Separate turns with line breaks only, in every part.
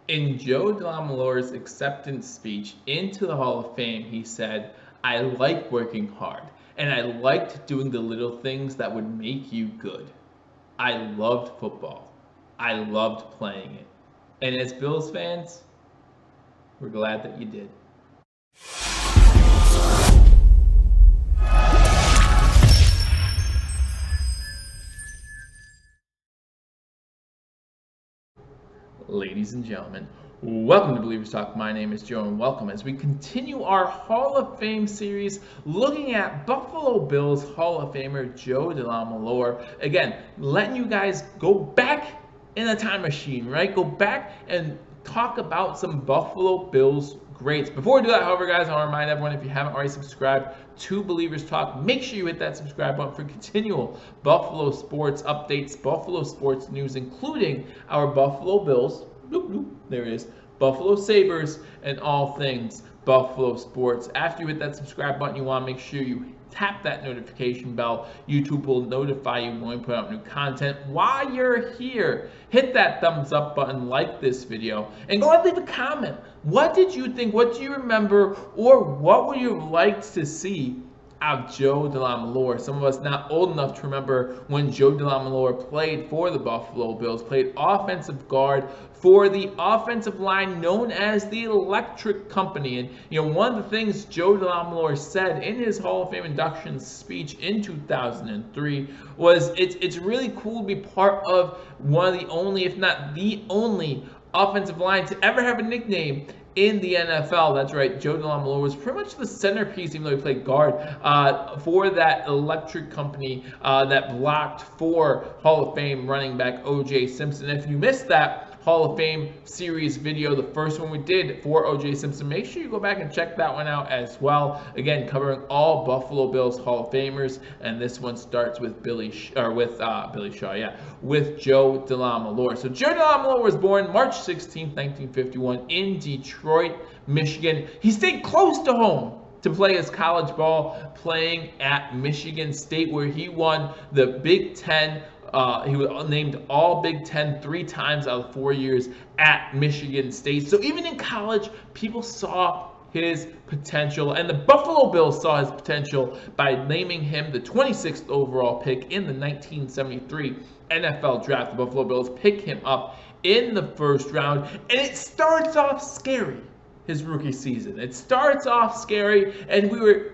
In Joe Delamielleure's acceptance speech into the Hall of Fame, he said, "I like working hard, and I liked doing the little things that would make you good. I loved football. I loved playing it. And as Bills fans, we're glad that you did." Ladies and gentlemen, welcome to Believers Talk. My name is Joe, and welcome as we continue our Hall of Fame series looking at Buffalo Bills Hall of Famer Joe Delamielleure. Again, letting you guys go back in a time machine, right? Go back and talk about some Buffalo Bills greats. Before we do that, however, guys, I want to remind everyone, if you haven't already subscribed to Believers Talk, make sure you hit that subscribe button for continual Buffalo sports updates, Buffalo sports news, including our Buffalo Bills, there it is, Buffalo Sabres, and all things Buffalo sports. After you hit that subscribe button, you want to make sure you tap that notification bell. YouTube will notify you when we put out new content. While you're here, hit that thumbs up button, like this video, and go ahead and leave a comment. What did you think? What do you remember? Or what would you have liked to see of Joe Delamielleure? Some of us not old enough to remember when Joe Delamielleure played for the Buffalo Bills, played offensive guard for the offensive line known as the Electric Company. And one of the things Joe Delamielleure said in his Hall of Fame induction speech in 2003 was it's really cool to be part of one of the only, if not the only, offensive line to ever have a nickname in the NFL. That's right, Joe Delamielleure was pretty much the centerpiece, even though he played guard, for that Electric Company that blocked for Hall of Fame running back O.J. Simpson. If you missed that Hall of Fame series video, the first one we did for O.J. Simpson, make sure you go back and check that one out as well. Again, covering all Buffalo Bills Hall of Famers, and this one starts with with Joe Delamielleure. So Joe Delamielleure was born March 16, 1951 in Detroit, Michigan. He stayed close to home to play his college ball, playing at Michigan State, where he won the Big Ten. He was named All Big Ten 3 times out of 4 years at Michigan State. So even in college, people saw his potential, and the Buffalo Bills saw his potential by naming him the 26th overall pick in the 1973 NFL Draft. The Buffalo Bills pick him up in the first round, and it starts off scary, his rookie season. It starts off scary, and we were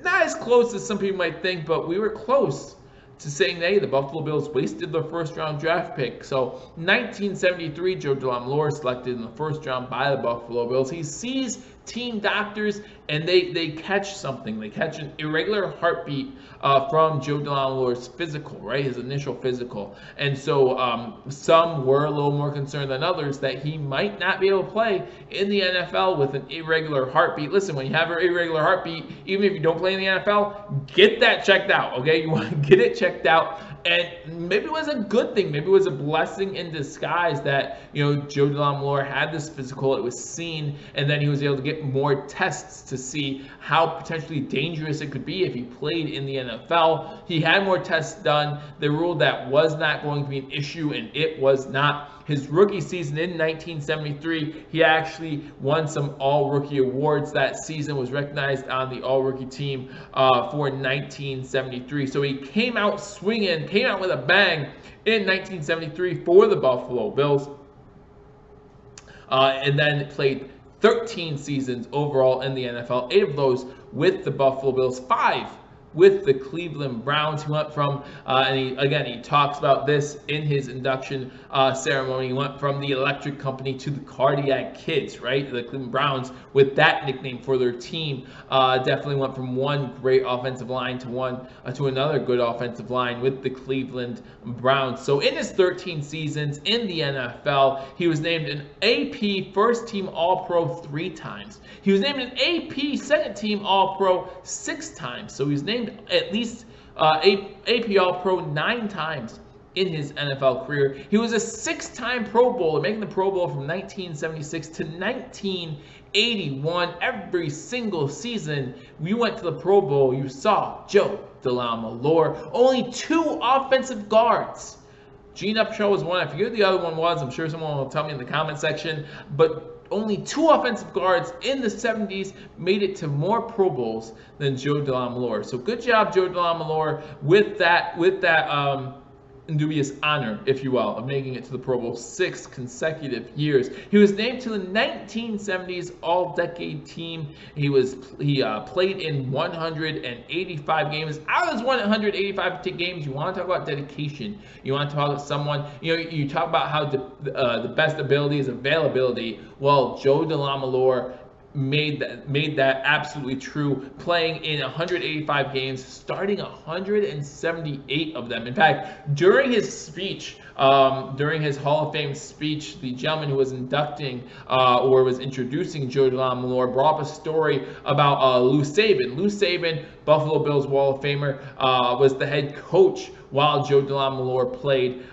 not as close as some people might think, but we were close to saying, hey, the Buffalo Bills wasted their first round draft pick. So 1973, Joe Delamielleure selected in the first round by the Buffalo Bills. He sees team doctors, and they catch something. They catch an irregular heartbeat from Joe Delamielleure's physical, right? His initial physical. And so some were a little more concerned than others that he might not be able to play in the NFL with an irregular heartbeat. Listen, when you have an irregular heartbeat, even if you don't play in the NFL, get that checked out, okay? You want to get it checked out. And maybe it was a good thing. Maybe it was a blessing in disguise that, Joe Delamielleure had this physical. It was seen, and then he was able to get more tests to see how potentially dangerous it could be if he played in the NFL. He had more tests done. They ruled that was not going to be an issue, and it was not. His rookie season in 1973, he actually won some All-Rookie awards that season, was recognized on the All-Rookie team for 1973. So he came out swinging, came out with a bang in 1973 for the Buffalo Bills, and then played 13 seasons overall in the NFL, 8 of those with the Buffalo Bills, 5 with the Cleveland Browns. He went from, and he talks about this in his induction ceremony. He went from the Electric Company to the Cardiac Kids, right? The Cleveland Browns, with that nickname for their team, definitely went from one great offensive line to another good offensive line with the Cleveland Browns. So in his 13 seasons in the NFL, he was named an AP First Team All-Pro 3 times. He was named an AP Second Team All-Pro 6 times. So he was named at least AP All-Pro 9 times in his NFL career. He was a 6-time Pro Bowler, making the Pro Bowl from 1976 to 1981. Every single season you went to the Pro Bowl, you saw Joe Delamielleure. Only 2 offensive guards Gene Upshaw was one. I forget who the other one was. I'm sure someone will tell me in the comment section. But only 2 offensive guards in the 70s made it to more Pro Bowls than Joe Delamielleure. So good job, Joe Delamielleure, with that dubious honor, if you will, of making it to the Pro Bowl 6 consecutive years. He was named to the 1970s All-Decade Team. He played in 185 games. Out of those 185 games, you want to talk about dedication. You want to talk about someone, you talk about how the best ability is availability. Well, Joe Delamielleure made that absolutely true, playing in 185 games, starting 178 of them. In fact, during his speech, during his Hall of Fame speech, the gentleman who was inducting or was introducing Joe Delamielleure brought up a story about Lou Saban. Lou Saban, Buffalo Bills Hall of Famer, was the head coach while Joe Delamielleure played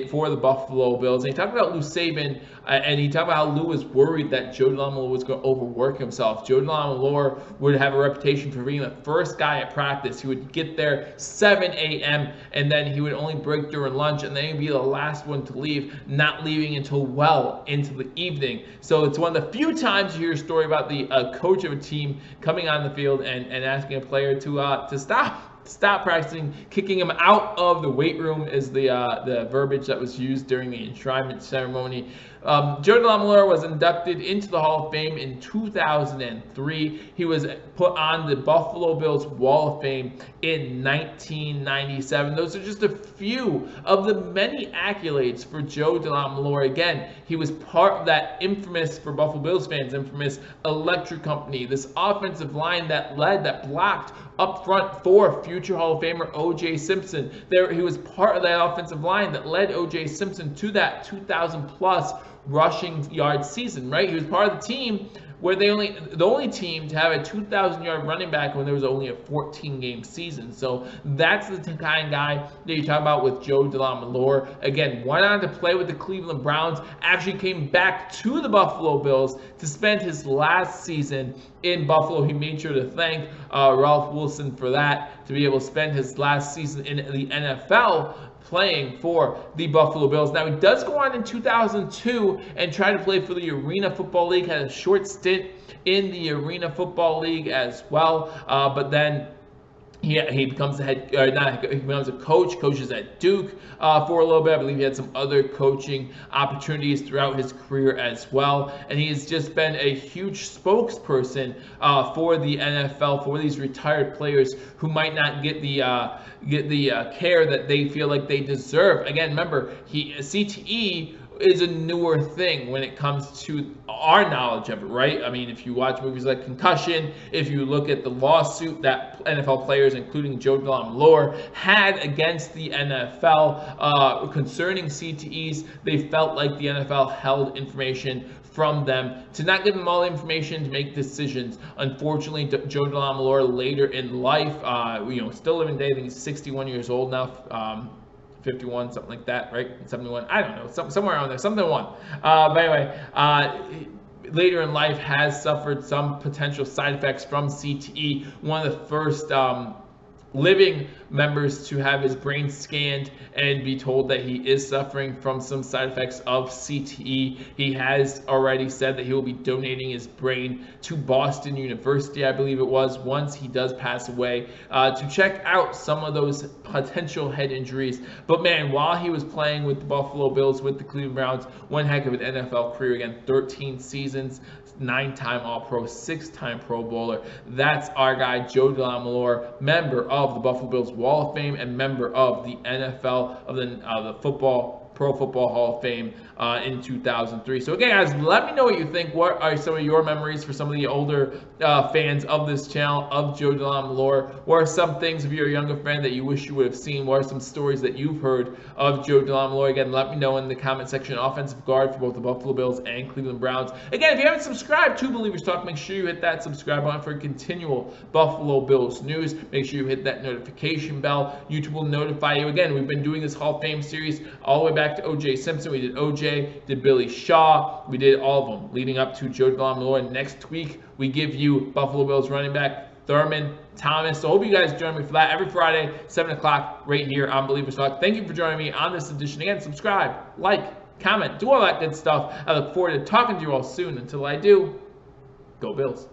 for the Buffalo Bills. And he talked about Lou Saban, and he talked about how Lou was worried that Joe Delamielleure was going to overwork himself. Joe Delamielleure would have a reputation for being the first guy at practice. He would get there 7 a.m. and then he would only break during lunch, and then he'd be the last one to leave, not leaving until well into the evening. So it's one of the few times you hear a story about the coach of a team coming on the field and asking a player to stop practicing, kicking him out of the weight room is the verbiage that was used during the enshrinement ceremony. Joe Delamielleure was inducted into the Hall of Fame in 2003. He was put on the Buffalo Bills Wall of Fame in 1997. Those are just a few of the many accolades for Joe Delamielleure. Again, he was part of that infamous, for Buffalo Bills fans, infamous electric company, this offensive line that blocked up front for future Hall of Famer O.J. Simpson. He was part of that offensive line that led O.J. Simpson to that 2,000-plus rushing yard season, right? He was part of the team where the only team to have a 2,000-yard running back when there was only a 14-game season. So that's the kind of guy that you talk about with Joe Delamielleure. Again, went on to play with the Cleveland Browns, actually came back to the Buffalo Bills to spend his last season in Buffalo. He made sure to thank Ralph Wilson for that, to be able to spend his last season in the NFL playing for the Buffalo Bills. Now, he does go on in 2002 and try to play for the Arena Football League, had a short stint in the Arena Football League as well, but then he becomes he becomes a coach, coaches at Duke for a little bit. I believe he had some other coaching opportunities throughout his career as well. And he has just been a huge spokesperson for the NFL, for these retired players who might not get the care that they feel like they deserve. Again, remember, CTE is a newer thing when it comes to our knowledge of it, right? I mean, if you watch movies like Concussion, if you look at the lawsuit that NFL players, including Joe Delamielleure, had against the NFL concerning CTEs, they felt like the NFL held information from them, to not give them all the information to make decisions. Unfortunately, Joe Delamielleure later in life, still living today, I think he's 61 years old now, 51, something like that, right? 71, I don't know, somewhere around there, something one. But anyway, later in life has suffered some potential side effects from CTE. One of the first living members to have his brain scanned and be told that he is suffering from some side effects of CTE. He has already said that he will be donating his brain to Boston University, I believe it was, once he does pass away, to check out some of those potential head injuries. But man, while he was playing with the Buffalo Bills, with the Cleveland Browns, one heck of an NFL career. Again, 13 seasons, 9-time All-Pro, 6-time Pro Bowler. That's our guy, Joe Delamielleure, member of the Buffalo Bills Wall of Fame and member of the NFL, of the Pro Football Hall of Fame in 2003. So again, guys, let me know what you think. What are some of your memories for some of the older fans of this channel, of Joe Delamielleure? What are some things, if you're a younger fan, that you wish you would have seen? What are some stories that you've heard of Joe Delamielleure? Again, let me know in the comment section. Offensive guard for both the Buffalo Bills and Cleveland Browns. Again, if you haven't subscribed to Believers Talk, make sure you hit that subscribe button for continual Buffalo Bills news. Make sure you hit that notification bell. YouTube will notify you. Again, we've been doing this Hall of Fame series all the way back to O.J. Simpson. We did O.J., did Billy Shaw. We did all of them leading up to Joe Delamielleure. Next week, we give you Buffalo Bills running back Thurman Thomas. So I hope you guys join me for that every Friday, 7 o'clock, right here on Billievers Talk. Thank you for joining me on this edition. Again, subscribe, like, comment, do all that good stuff. I look forward to talking to you all soon. Until I do, go Bills.